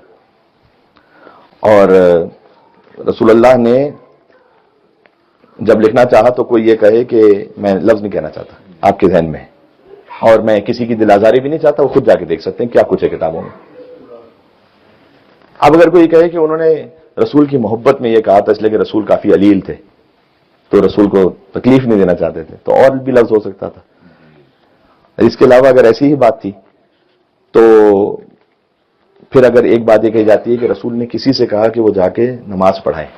S2: اور رسول اللہ نے جب لکھنا چاہا تو کوئی یہ کہے کہ میں لفظ نہیں کہنا چاہتا، آپ کے ذہن میں ہے اور میں کسی کی دل آزاری بھی نہیں چاہتا، وہ خود جا کے دیکھ سکتے ہیں کیا کچھ ہے کتابوں میں. اب اگر کوئی کہے کہ انہوں نے رسول کی محبت میں یہ کہا تھا اس لیے کہ رسول کافی علیل تھے تو رسول کو تکلیف نہیں دینا چاہتے تھے، تو اور بھی لفظ ہو سکتا تھا. اس کے علاوہ اگر ایسی ہی بات تھی تو پھر اگر ایک بات یہ کہی جاتی ہے کہ رسول نے کسی سے کہا کہ وہ جا کے نماز پڑھائیں،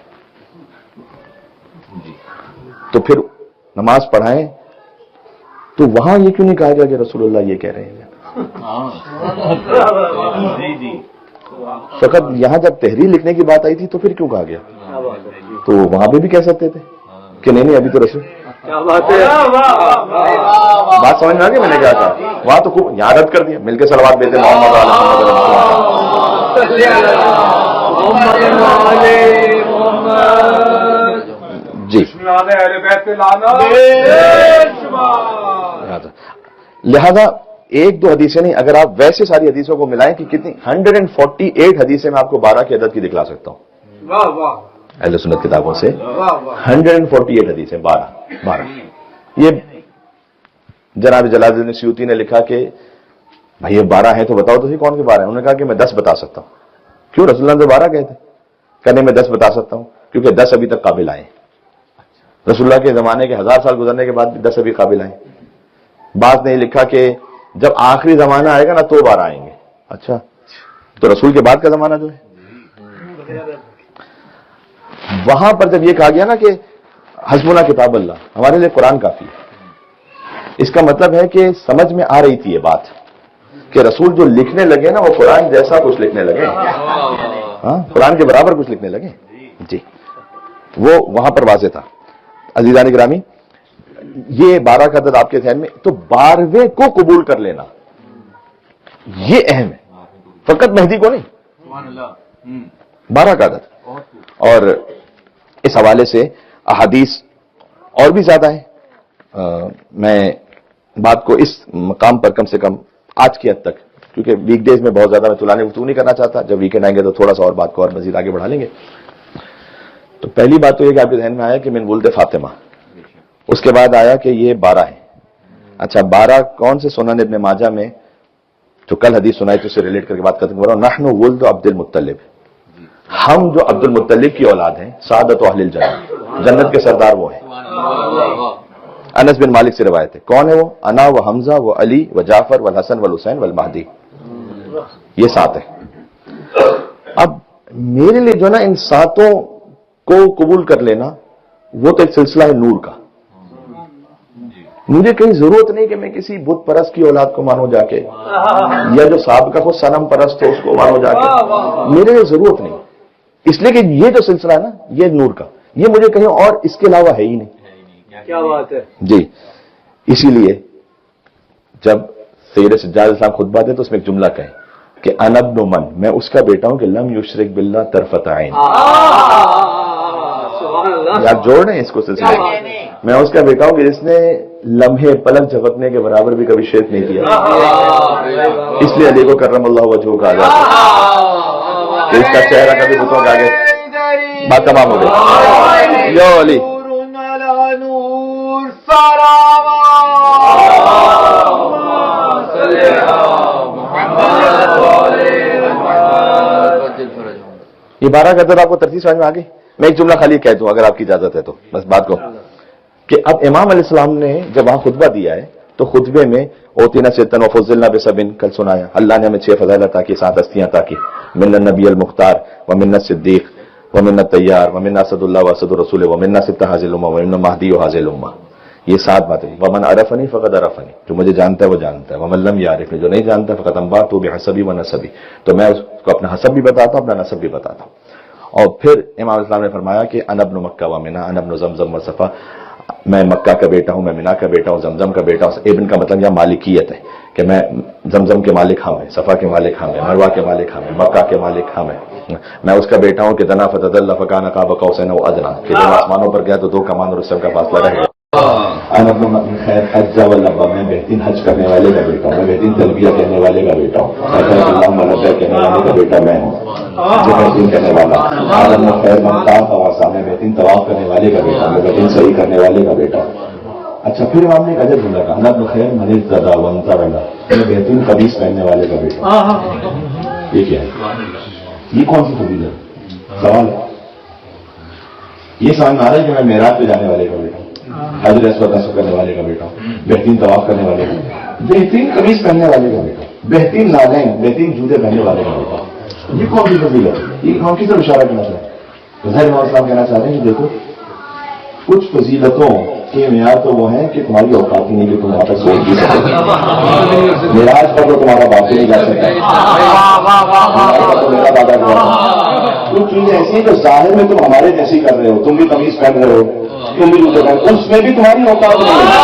S2: تو پھر نماز پڑھائیں تو وہاں یہ کیوں نہیں کہا گیا کہ رسول اللہ یہ کہہ رہے ہیں؟ فقط یہاں جب تحریر لکھنے کی بات آئی تھی تو پھر کیوں کہا گیا؟ تو وہاں پہ بھی کہہ سکتے تھے کہ نہیں ابھی تو رسول. بات سمجھ میں آ گئی میں نے کیا کہا؟ وہاں تو خوب یہاں رد کر دیا، مل کے صلوات دیتے محمد جی. لہذا ایک دو حدیثیں نہیں، اگر آپ ویسے ساری حدیثوں کو ملائیں کہ کتنی 148 حدیثیں میں آپ کو 12 کی عدد کی دکھلا سکتا ہوں اہل سنت کتابوں سے. 148 حدیثیں 12. یہ جناب جلال الدین سیوطی نے لکھا کہ بھائی یہ 12 ہیں تو بتاؤ تو کون کے 12 ہیں؟ انہوں نے کہا کہ میں 10 بتا سکتا ہوں. کیوں؟ رسول اللہ نے 12 کہتے کہنے میں 10 بتا سکتا ہوں کیونکہ 10 ابھی تک قابل آئے. رسول اللہ کے زمانے کے 1000 سال گزرنے کے بعد بھی 10 ابھی قابل آئے. بات نہیں لکھا کہ جب آخری زمانہ آئے گا نا تو 12 آئیں گے. اچھا تو رسول کے بعد کا زمانہ جو ہے وہاں پر جب یہ کہا گیا نا کہ حسبنا کتاب اللہ، ہمارے لیے قرآن کافی ہے، اس کا مطلب ہے کہ سمجھ میں آ رہی تھی یہ بات کہ رسول جو لکھنے لگے نا وہ قرآن جیسا کچھ لکھنے لگے، ہاں قرآن کے برابر کچھ لکھنے لگے. جی وہ وہاں پر واضح تھا. عزیزان گرامی یہ 12 کا عدد آپ کے ذہن میں، تو 12ویں کو قبول کر لینا یہ اہم ہے، فقط مہدی کو نہیں، 12 کا عدد. اور اس حوالے سے احادیث اور بھی زیادہ ہیں. میں بات کو اس مقام پر کم سے کم آج کی حد تک، کیونکہ ویک ڈیز میں بہت زیادہ میں طولانی گفتگو نہیں کرنا چاہتا، جب ویکینڈ آئیں گے تو تھوڑا سا اور بات کو اور مزید آگے بڑھا لیں گے. تو پہلی بات تو یہ کہ آپ کے ذہن میں آیا کہ من ولد فاطمہ، اس کے بعد آیا کہ یہ 12 ہیں. اچھا 12 کون سے؟ سنن ابن ماجہ میں جو کل حدیث سنائی تو اسے ریلیٹ کر کے بات کرتے ہیں. نحن ولد عبد المطلب، ہم جو عبد المطلب کی اولاد ہیں، سعادت اہل الجنہ، جنت کے سردار وہ ہیں. انس بن مالک سے روایت ہے. کون ہے وہ؟ انا و حمزہ و علی و جعفر والحسن والحسین والمہدی، یہ 7 ہیں. اب میرے لیے جو ہے نا ان 7 کو قبول کر لینا وہ تو ایک سلسلہ ہے نور کا. مجھے کہیں ضرورت نہیں کہ میں کسی بت پرست کی اولاد کو مانوں جا کے، یا جو سابقہ خود صنم پرست ہو اس کو مانوں جا کے. میرے لیے ضرورت نہیں، اس لیے کہ یہ جو سلسلہ ہے نا یہ نور کا، یہ مجھے کہیں اور اس کے علاوہ ہے ہی نہیں.
S1: کیا بات ہے
S2: جی. اسی لیے جب سید سجاد الاسلام خطبہ دے تو اس میں ایک جملہ کہیں کہ انا ابن من، میں اس کا بیٹا ہوں کہ لم یشرک باللہ طرفۃ عین. آپ جوڑ رہے ہیں اس کو سلسلے میں. میں اس کا بیٹا ہوں کہ جس نے لمحے پلک جھپکنے کے برابر بھی کبھی شرک نہیں کیا. اس لیے علی کو کرم اللہ وجہہ کہا جاتا ہے کہ اس کا چہرہ کبھی بتوں کے آگے. بات تمام ہو گئی. یو علی یہ 12 کا تو آپ کو ترتیب سمجھ میں آ گئی. میں ایک جملہ خالی کہہ دوں اگر آپ کی اجازت ہے تو، بس بات کو، کہ اب امام علیہ السلام نے جب وہاں خطبہ دیا ہے تو خطبے میں اوتینا ستن وفضلنا بسبن، کل سنایا اللہ نے ہمیں 6 فضائل عطا کی، 7 ہستیاں عطا کی. من النبی المختار ومن الصدیق ومن الطیار ومن اسد اللہ واسد الرسول ومن ست حاضر الامہ ومن مہدی و حاضر الامہ. یہ 7 باتیں. ومن عرفنی فقد عرفنی، جو مجھے جانتا ہے وہ جانتا ہے. ومن لم یعرفنی، جو نہیں جانتا فقد انبأت بحسبی ونسبی، تو میں اس کو اپنا حسب بھی بتاتا ہوں، اپنا نسب بھی بتاتا ہوں. اور پھر امام اسلام نے فرمایا کہ انا ابن مکہ و منہ انا ابن زمزم و صفا، میں مکہ کا بیٹا ہوں، میں منہ کا بیٹا ہوں، زمزم کا بیٹا ہوں. ابن کا مطلب یہاں مالکیت ہے کہ میں زمزم کے مالک ہم ہیں، صفا کے مالک ہم ہیں، مروہ کے مالک ہم ہیں، مکہ کے مالک ہم ہیں. میں اس کا بیٹا ہوں کہ دنا فتدل فکان قاب قوسین او ادنی، کہ جب آسمانوں پر گیا تو 2 کمان اور اس کا فاصلہ رہے. انا ابن خیر حج واللبا، میں بہترین حج کرنے والے کا بیٹا ہوں، میں بہترین تلبیہ کہنے والے کا بیٹا ہوں، اللہم لبیک کہنے والے کا بیٹا میں ہوں، جو بہترین کرنے والا. عالم خیر من طاف وعصا، میں بہترین طواف کرنے والے کا بیٹا ہوں، میں بہترین صحیح کرنے والے کا بیٹا ہوں. اچھا پھر ہم نے ایک عجب جملہ کہا، انا ابن خیر من ارتدى وانترلا، میں بہترین قمیص پہننے والے کا بیٹا ہوں. یہ کیا ہے؟ یہ کون سی فضیلت ہے؟ سوال ہے. یہ سمجھ میں آ رہا ہے کہ میں معراج پہ جانے والے کا بیٹا ہوں، حجر اسود نصب کرنے والے کا بیٹا ہوں، بہترین طواف کرنے والے کا، بہترین قمیص پہننے والے کا بیٹا ہوں، بہترین نالین بہترین جوتے پہننے والے کا بیٹا ہوں. یہ کون سی فضیلت ہے؟ یہ ہم کس طرف اشارہ کرنا چاہتے ہیں؟ ظاہر اسلام کہنا چاہتے ہیں کہ دیکھو کچھ فضیلتوں کے معیار تو وہ ہیں کہ تمہاری اوقات ہی نہیں کہ تم وہاں تک سوچ بھی سکتے. معراج پر تو تمہارا باپ نہیں جا سکتا، میرا دادا گیا. کچھ چیزیں ایسی ہیں جو ظاہر میں تم ہمارے جیسی کر رہے ہو، تم بھی قمیص پہن رہے ہو، تم بھی جوتے پہن، اس میں بھی تمہاری اوقات نہیں ہے.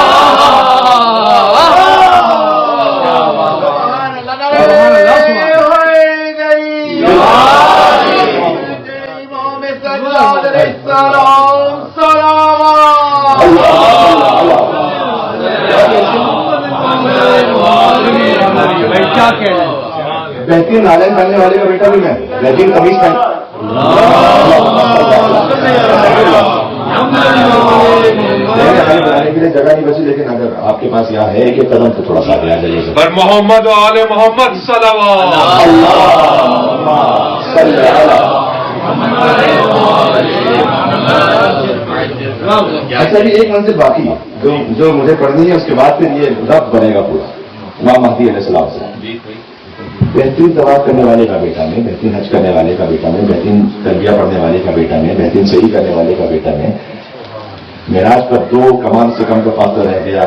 S2: بہترین نالین پہننے والے کا بیٹا بھی میں، بہترین قمیص پہن. بنانے کے لیے جگہ نہیں بچی، لیکن اگر آپ کے پاس یہاں ہے کہ قدم تو تھوڑا سا آ جائیے.
S3: پر محمد و آل محمد صلوات.
S2: اچھا ابھی ایک منزل باقی ہے جو مجھے پڑھنی ہے، اس کے بعد پھر یہ رب بنے گا پورا امام مہدی علیہ السلام سے. بہترین طواف کرنے والے کا بیٹا میں، بہترین حج کرنے والے کا بیٹا میں، بہترین تربیہ پڑھنے والے کا بیٹا میں، بہترین صحیح کرنے والے کا بیٹا میں، معراج پر 2 کمان سے کم کا فاصلہ رہ گیا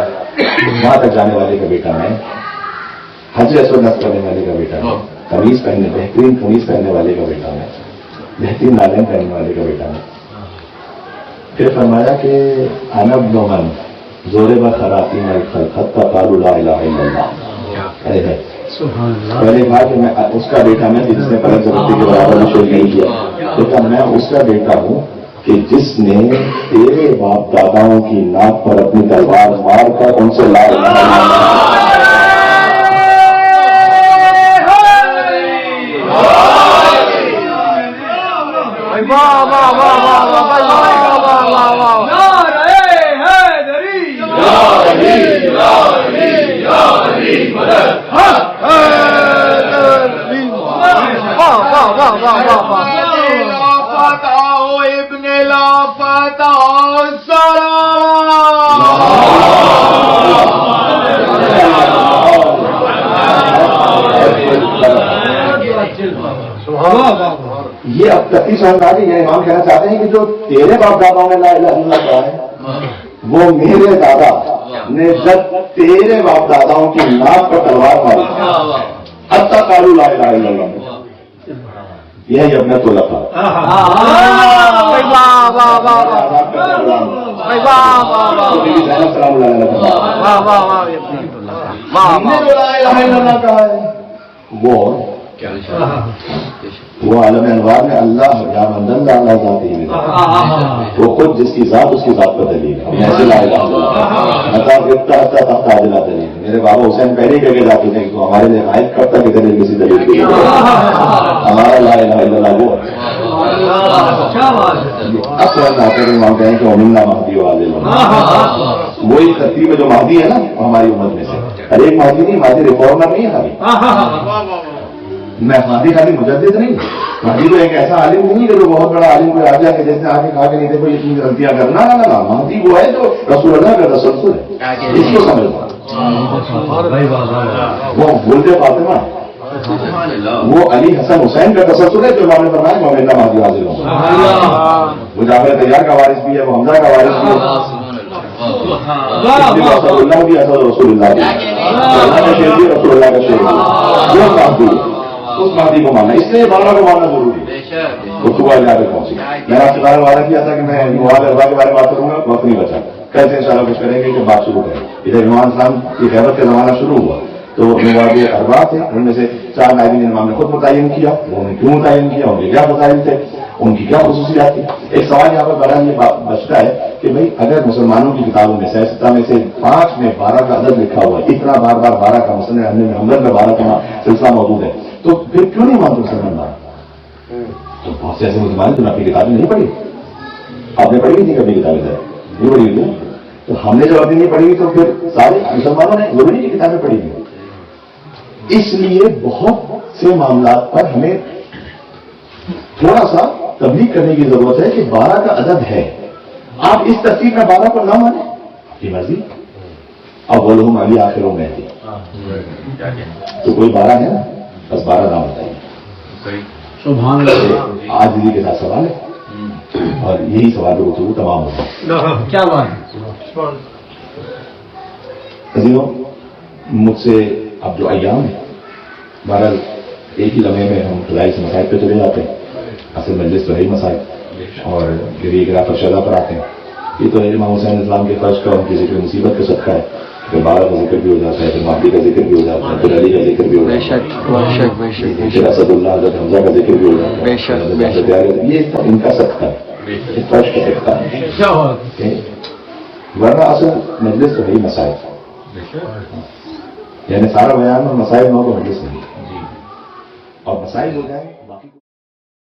S2: وہاں تک جانے والے کا بیٹا میں، حجر اسود نصب کرنے والے کا بیٹا میں، قمیص پہننے بہترین قمیص پہننے والے کا بیٹا میں، بہترین نالین پہننے والے کا بیٹا میں. پھر فرمایا کہ انا ابن من ضرب خراطیم الخلق حتی قالوا لا الہ الا اللہ. پہلے کہا کہ میں اس کا بیٹا میں جس نے پلک جھپکنے کے برابر شرک نہیں کیا، لیکن میں اس کا بیٹا ہوں کہ جس نے تیرے باپ داداؤں کی ناک پر اپنی تلوار مار کر ان سے لا الہ الا اللہ. یہ اب تک سمجھا کہ یہ امام کہنا چاہتے ہیں کہ جو تیرے باپ داداؤں نے لا الہ الا اللہ کہا ہے وہ میرے دادا نے جب تیرے باپ داداؤں کی ناک پر تلوار ماری حتیٰ قالوا لا الہ الا اللہ، یہ ابن طلقہ وہ عالم انوار میں اللہ یا من دل اللہ ذاتی ہے، وہ خود جس کی ذات اس کی ذات پر دلیل ہے. ایسے لا الہ الا اللہ مطلب اتنا تخت عاجلہ دلیل. میرے بابا حسین پہلے ہی کہہ کے جاتے تھے کہ تو ہمارے لیے قائد کب تک دلیل کسی دلیل کی ہمارا لا الہ الا اللہ وہ اصل آتے ہیں مانتے ہیں کہ امنا مہدی والے وہی ترتیب جو مہدی ہے نا ہماری امت میں سے. ہر ایک مہدی نہیں، مہدی ریفارمر نہیں ہے خالی. میں مہدی خالی مجدد نہیں، مہدی تو ایک ایسا عالم نہیں کہ جو بہت بڑا عالم کوئی آ جائے کہ جیسے آگے کھا کے نہیں دیکھو یہ چیز غلطیاں کرنا نہ مہدی وہ ہے جو رسول اللہ کا تسلسل ہے، اس کو سمجھنا. وہ بولتے فاطمہ وہ علی حسن حسین کا تسلسل ہے جو انہوں نے فرمایا کہ میں مہدی حاضر ہوں. وہ جعفر طیار کا وارث بھی ہے، وہ حمزہ کا وارث بھی ہے، رسول اللہ بھی اصل رسول اللہ بھی اللہ کا شیر بھی رسول اللہ کا شیر بھی وہ مہدی ہے. اس مہدی کو ماننا، اس لیے بارہ کو ماننا ضروری ہے. گفتگو جا کر پہنچی. میں نے آپ سے وعدہ کیا تھا کہ میں مواد اربا کے بارے میں بات کروں گا، وقت نہیں بچا. کل سے انشاءاللہ کچھ کریں گے کہ بات شروع کریں. ادھر امام اسلام کی خیبر کا زمانہ شروع ہوا تو مواد اربا تھے، ان میں سے 4 نائبین امام نے خود متعین کیا. انہوں نے کیوں متعین کیا، ان کے کیا مسائل تھے، ان کی کیا خصوصیات تھی. ایک سوال یہاں پر بڑا یہ بچتا ہے کہ بھائی اگر مسلمانوں کی کتابوں میں 6 میں سے 5 میں 12 کا عدد لکھا ہوا ہے، اتنا بار بار 12 کا مسئلہ محمد میں 12 کا سلسلہ موجود ہے، تو پھر کیوں نہیں مانتے مسلمان بات؟ تو بہت سے ایسے مسلمان تو اپنی کتابیں نہیں پڑھی. آپ نے پڑھی ہوئی تھی کبھی کتابیں نہیں پڑھی ہوئی تھی؟ تو ہم نے جب ابھی نہیں پڑھی ہوئی تو پھر سارے مسلمانوں نے ضروری کی کتابیں پڑھی ہوئی. اس لیے بہت سے معاملات پر ہمیں تھوڑا سا تبلیغ کرنے کی ضرورت ہے کہ 12 کا عدد ہے. آپ اس ترتیب میں 12 کو نہ مانیں، آپ کی مرضی. اب وہ لوگ علی آخروں میں تھی تو کوئی 12 ہے نا، بس 12 نہ بتائیے. آج دلی کے ساتھ سوال ہے اور یہی سوال پہ گفتگو تمام ہوتا ہے. کیا بات عزیزوں، مجھ سے اب جو ایام ہے بہرحال ایک ہی لمحے میں ہم خدائی سے مسائل پہ چلے جاتے ہیں. اصل مجلس تو ہے ہی مسائل اور پھر ایک رافت شدہ پر آتے ہیں. یہ تو امام حسین اسلام کے فرض کا ان کی ذکر مصیبت کا صدقہ ہے. پھر 12 کا ذکر بھی ہو جاتا ہے، پھر مہدی کا ذکر بھی ہو جاتا ہے، پھر علی کا ذکر بھی ہو جاتا ہے، پھر اسد اللہ حضرت حمزہ کا ذکر بھی ہو جاتا ہے. یہ ان کا صدقہ ہے، یہ فرض کا صدقہ ہے. ورنہ اصل مجلس تو ہے ہی مسائل، یعنی سارا بیان اور مسائل نہ ہو تو مجلس نہیں. اور مسائل ہو جائیں